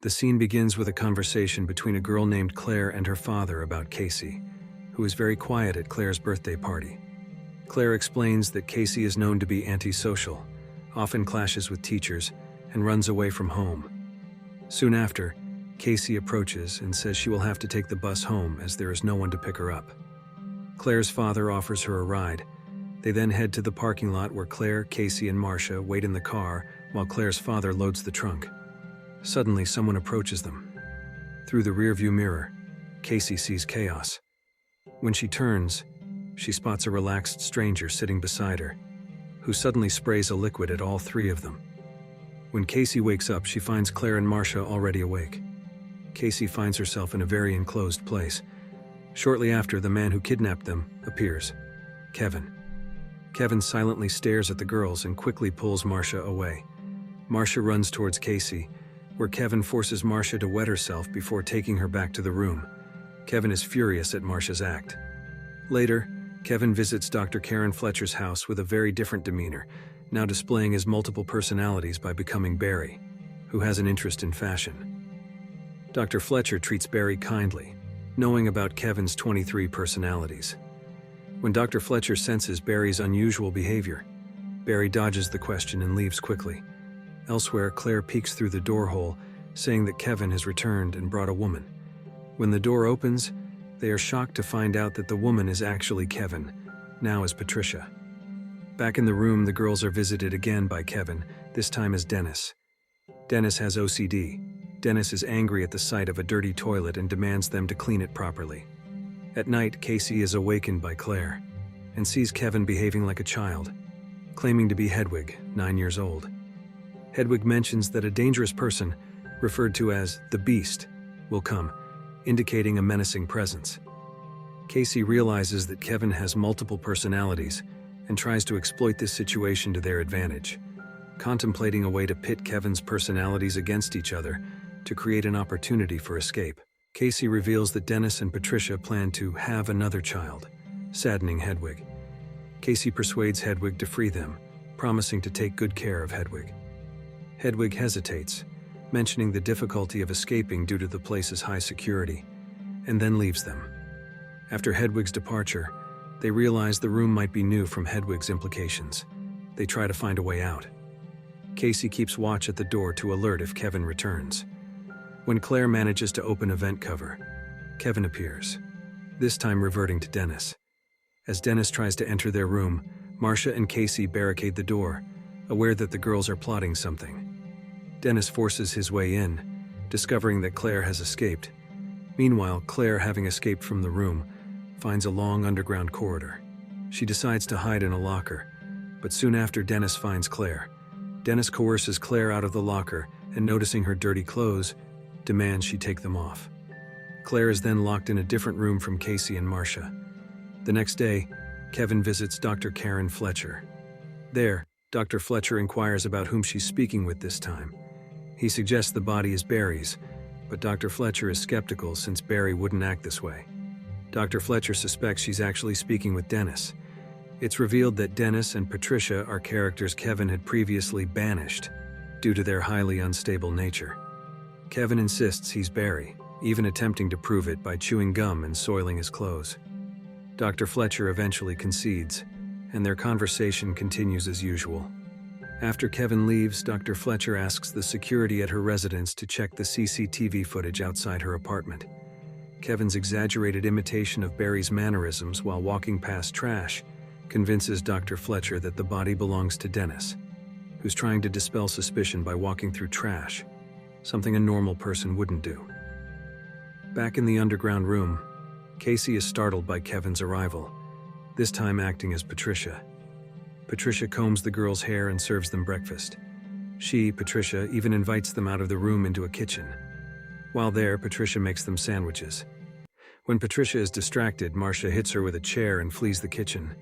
The scene begins with a conversation between a girl named Claire and her father about Casey, who is very quiet at Claire's birthday party. Claire explains that Casey is known to be antisocial, often clashes with teachers, and runs away from home. Soon after, Casey approaches and says she will have to take the bus home as there is no one to pick her up. Claire's father offers her a ride. They then head to the parking lot where Claire, Casey, and Marcia wait in the car while Claire's father loads the trunk. Suddenly, someone approaches them. Through the rearview mirror, Casey sees chaos. When she turns, she spots a relaxed stranger sitting beside her, who suddenly sprays a liquid at all three of them. When Casey wakes up, she finds Claire and Marcia already awake. Casey finds herself in a very enclosed place. Shortly after, the man who kidnapped them appears, Kevin. Kevin silently stares at the girls and quickly pulls Marcia away. Marcia runs towards Casey, where Kevin forces Marcia to wet herself before taking her back to the room. Kevin is furious at Marcia's act. Later, Kevin visits Dr. Karen Fletcher's house with a very different demeanor, now displaying his multiple personalities by becoming Barry, who has an interest in fashion. Dr. Fletcher treats Barry kindly, knowing about Kevin's 23 personalities. When Dr. Fletcher senses Barry's unusual behavior, Barry dodges the question and leaves quickly. Elsewhere, Claire peeks through the door hole, saying that Kevin has returned and brought a woman. When the door opens, they are shocked to find out that the woman is actually Kevin, now as Patricia. Back in the room, the girls are visited again by Kevin, this time as Dennis. Dennis has OCD. Dennis is angry at the sight of a dirty toilet and demands them to clean it properly. At night, Casey is awakened by Claire and sees Kevin behaving like a child, claiming to be Hedwig, 9 years old. Hedwig mentions that a dangerous person, referred to as the Beast, will come, indicating a menacing presence. Casey realizes that Kevin has multiple personalities and tries to exploit this situation to their advantage, contemplating a way to pit Kevin's personalities against each other to create an opportunity for escape. Casey reveals that Dennis and Patricia plan to have another child, saddening Hedwig. Casey persuades Hedwig to free them, promising to take good care of Hedwig. Hedwig hesitates, mentioning the difficulty of escaping due to the place's high security, and then leaves them. After Hedwig's departure, they realize the room might be new from Hedwig's implications. They try to find a way out. Casey keeps watch at the door to alert if Kevin returns. When Claire manages to open a vent cover, Kevin appears, this time reverting to Dennis. As Dennis tries to enter their room, Marcia and Casey barricade the door, aware that the girls are plotting something. Dennis forces his way in, discovering that Claire has escaped. Meanwhile, Claire, having escaped from the room, finds a long underground corridor. She decides to hide in a locker, but soon after Dennis finds Claire. Dennis coerces Claire out of the locker and, noticing her dirty clothes, demands she take them off. Claire is then locked in a different room from Casey and Marcia. The next day, Kevin visits Dr. Karen Fletcher. There, Dr. Fletcher inquires about whom she's speaking with this time. He suggests the body is Barry's, but Dr. Fletcher is skeptical since Barry wouldn't act this way. Dr. Fletcher suspects she's actually speaking with Dennis. It's revealed that Dennis and Patricia are characters Kevin had previously banished due to their highly unstable nature. Kevin insists he's Barry, even attempting to prove it by chewing gum and soiling his clothes. Dr. Fletcher eventually concedes, and their conversation continues as usual. After Kevin leaves, Dr. Fletcher asks the security at her residence to check the CCTV footage outside her apartment. Kevin's exaggerated imitation of Barry's mannerisms while walking past trash convinces Dr. Fletcher that the body belongs to Dennis, who's trying to dispel suspicion by walking through trash, something a normal person wouldn't do. Back in the underground room, Casey is startled by Kevin's arrival, this time acting as Patricia. Patricia combs the girls' hair and serves them breakfast. She, Patricia, even invites them out of the room into a kitchen. While there, Patricia makes them sandwiches. When Patricia is distracted, Marcia hits her with a chair and flees the kitchen.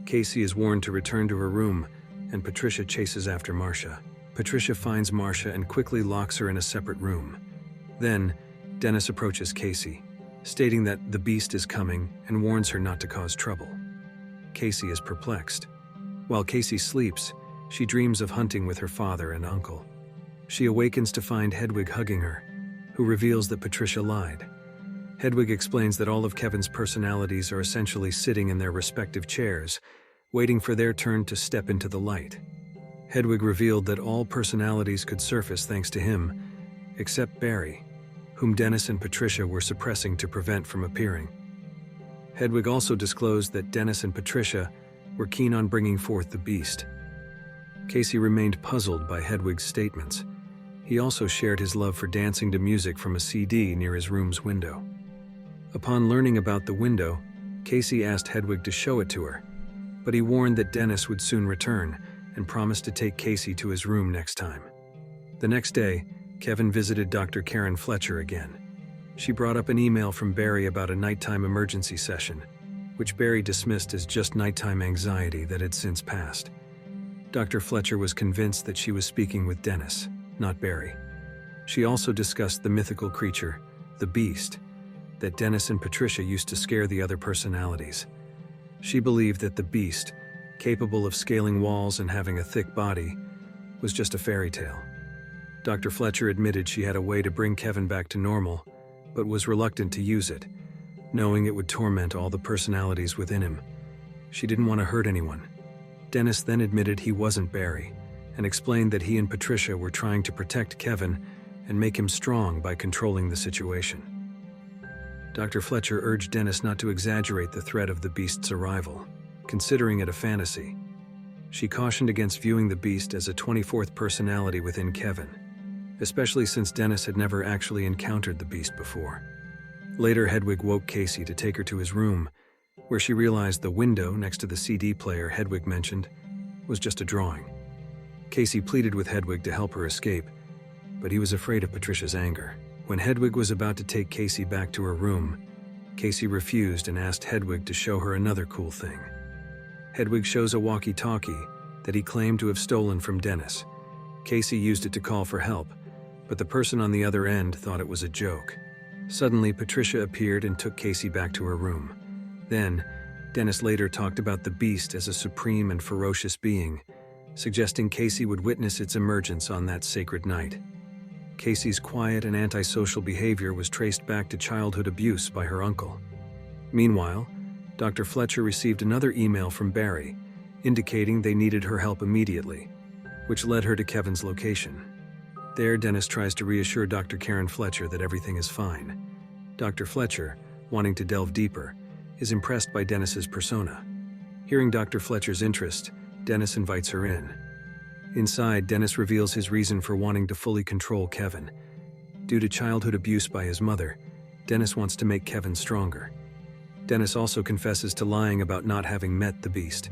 Casey is warned to return to her room, and Patricia chases after Marcia. Patricia finds Marcia and quickly locks her in a separate room. Then, Dennis approaches Casey, stating that the Beast is coming and warns her not to cause trouble. Casey is perplexed. While Casey sleeps, she dreams of hunting with her father and uncle. She awakens to find Hedwig hugging her, who reveals that Patricia lied. Hedwig explains that all of Kevin's personalities are essentially sitting in their respective chairs, waiting for their turn to step into the light. Hedwig revealed that all personalities could surface thanks to him, except Barry, whom Dennis and Patricia were suppressing to prevent from appearing. Hedwig also disclosed that Dennis and Patricia were keen on bringing forth the beast. Casey remained puzzled by Hedwig's statements. He also shared his love for dancing to music from a CD near his room's window. Upon learning about the window, Casey asked Hedwig to show it to her, but he warned that Dennis would soon return and promised to take Casey to his room next time. The next day, Kevin visited Dr. Karen Fletcher again. She brought up an email from Barry about a nighttime emergency session, which Barry dismissed as just nighttime anxiety that had since passed. Dr. Fletcher was convinced that she was speaking with Dennis, not Barry. She also discussed the mythical creature, the Beast, that Dennis and Patricia used to scare the other personalities. She believed that the Beast, capable of scaling walls and having a thick body, was just a fairy tale. Dr. Fletcher admitted she had a way to bring Kevin back to normal, but was reluctant to use it, knowing it would torment all the personalities within him. She didn't want to hurt anyone. Dennis then admitted he wasn't Barry, and explained that he and Patricia were trying to protect Kevin and make him strong by controlling the situation. Dr. Fletcher urged Dennis not to exaggerate the threat of the Beast's arrival, considering it a fantasy. She cautioned against viewing the Beast as a 24th personality within Kevin, especially since Dennis had never actually encountered the Beast before. Later, Hedwig woke Casey to take her to his room, where she realized the window next to the CD player Hedwig mentioned was just a drawing. Casey pleaded with Hedwig to help her escape, but he was afraid of Patricia's anger. When Hedwig was about to take Casey back to her room, Casey refused and asked Hedwig to show her another cool thing. Hedwig shows a walkie-talkie that he claimed to have stolen from Dennis. Casey used it to call for help, but the person on the other end thought it was a joke. Suddenly, Patricia appeared and took Casey back to her room. Then, Dennis later talked about the Beast as a supreme and ferocious being, suggesting Casey would witness its emergence on that sacred night. Casey's quiet and antisocial behavior was traced back to childhood abuse by her uncle. Meanwhile, Dr. Fletcher received another email from Barry, indicating they needed her help immediately, which led her to Kevin's location. There, Dennis tries to reassure Dr. Karen Fletcher that everything is fine. Dr. Fletcher, wanting to delve deeper, is impressed by Dennis's persona. Hearing Dr. Fletcher's interest, Dennis invites her in. Inside, Dennis reveals his reason for wanting to fully control Kevin. Due to childhood abuse by his mother, Dennis wants to make Kevin stronger. Dennis also confesses to lying about not having met the Beast,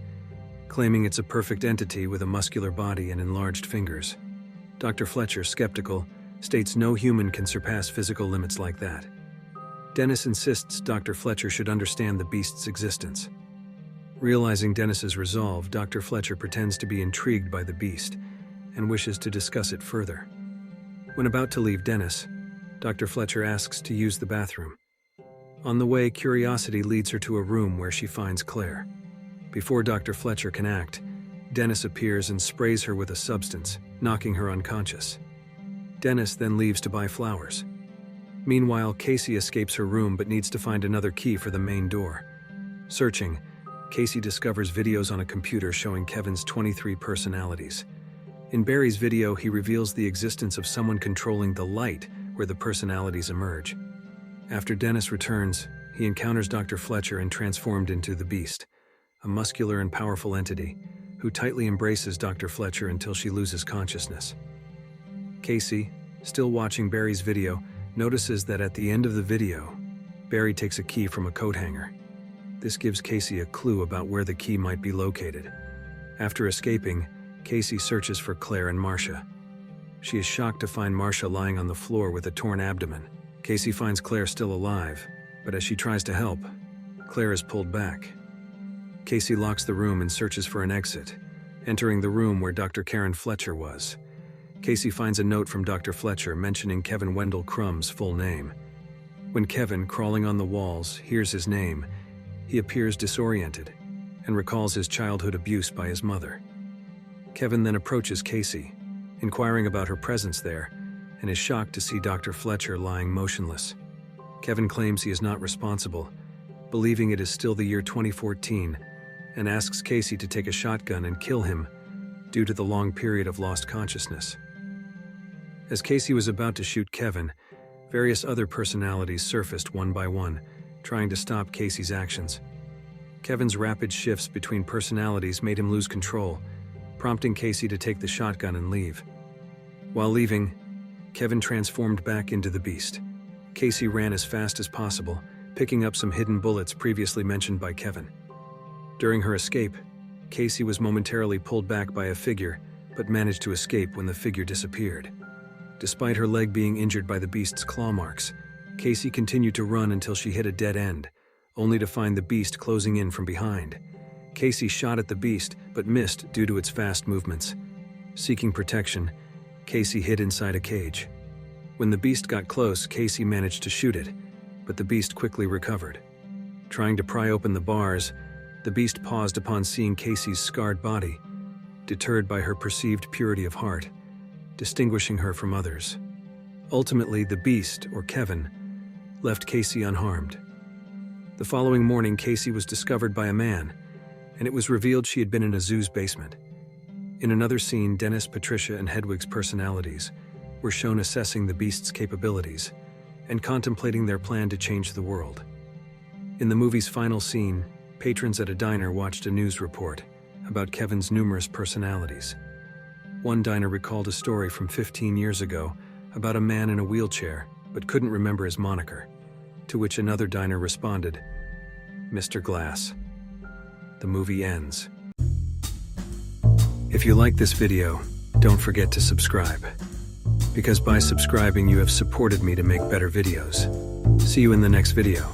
claiming it's a perfect entity with a muscular body and enlarged fingers. Dr. Fletcher, skeptical, states no human can surpass physical limits like that. Dennis insists Dr. Fletcher should understand the Beast's existence. Realizing Dennis's resolve, Dr. Fletcher pretends to be intrigued by the Beast and wishes to discuss it further. When about to leave Dennis, Dr. Fletcher asks to use the bathroom. On the way, curiosity leads her to a room where she finds Claire. Before Dr. Fletcher can act, Dennis appears and sprays her with a substance, knocking her unconscious. Dennis then leaves to buy flowers. Meanwhile, Casey escapes her room but needs to find another key for the main door. Searching, Casey discovers videos on a computer showing Kevin's 23 personalities. In Barry's video, he reveals the existence of someone controlling the light where the personalities emerge. After Dennis returns, he encounters Dr. Fletcher and transformed into the Beast, a muscular and powerful entity who tightly embraces Dr. Fletcher until she loses consciousness. Casey, still watching Barry's video, notices that at the end of the video, Barry takes a key from a coat hanger. This gives Casey a clue about where the key might be located. After escaping, Casey searches for Claire and Marcia. She is shocked to find Marcia lying on the floor with a torn abdomen. Casey finds Claire still alive, but as she tries to help, Claire is pulled back. Casey locks the room and searches for an exit, entering the room where Dr. Karen Fletcher was. Casey finds a note from Dr. Fletcher mentioning Kevin Wendell Crumb's full name. When Kevin, crawling on the walls, hears his name, he appears disoriented and recalls his childhood abuse by his mother. Kevin then approaches Casey, inquiring about her presence there, and is shocked to see Dr. Fletcher lying motionless. Kevin claims he is not responsible, believing it is still the year 2014, and asks Casey to take a shotgun and kill him due to the long period of lost consciousness. As Casey was about to shoot Kevin, various other personalities surfaced one by one, trying to stop Casey's actions. Kevin's rapid shifts between personalities made him lose control, prompting Casey to take the shotgun and leave. While leaving, Kevin transformed back into the beast. Casey ran as fast as possible, picking up some hidden bullets previously mentioned by Kevin. During her escape, Casey was momentarily pulled back by a figure, but managed to escape when the figure disappeared. Despite her leg being injured by the beast's claw marks, Casey continued to run until she hit a dead end, only to find the beast closing in from behind. Casey shot at the beast, but missed due to its fast movements. Seeking protection, Casey hid inside a cage. When the beast got close, Casey managed to shoot it, but the beast quickly recovered. Trying to pry open the bars, the beast paused upon seeing Casey's scarred body, deterred by her perceived purity of heart, distinguishing her from others. Ultimately, the beast, or Kevin, left Casey unharmed. The following morning, Casey was discovered by a man, and it was revealed she had been in a zoo's basement. In another scene, Dennis, Patricia, and Hedwig's personalities were shown assessing the beast's capabilities and contemplating their plan to change the world. In the movie's final scene, patrons at a diner watched a news report about Kevin's numerous personalities. One diner recalled a story from 15 years ago about a man in a wheelchair but couldn't remember his moniker, to which another diner responded, "Mr. Glass." The movie ends. If you like this video, don't forget to subscribe, because by subscribing you have supported me to make better videos. See you in the next video.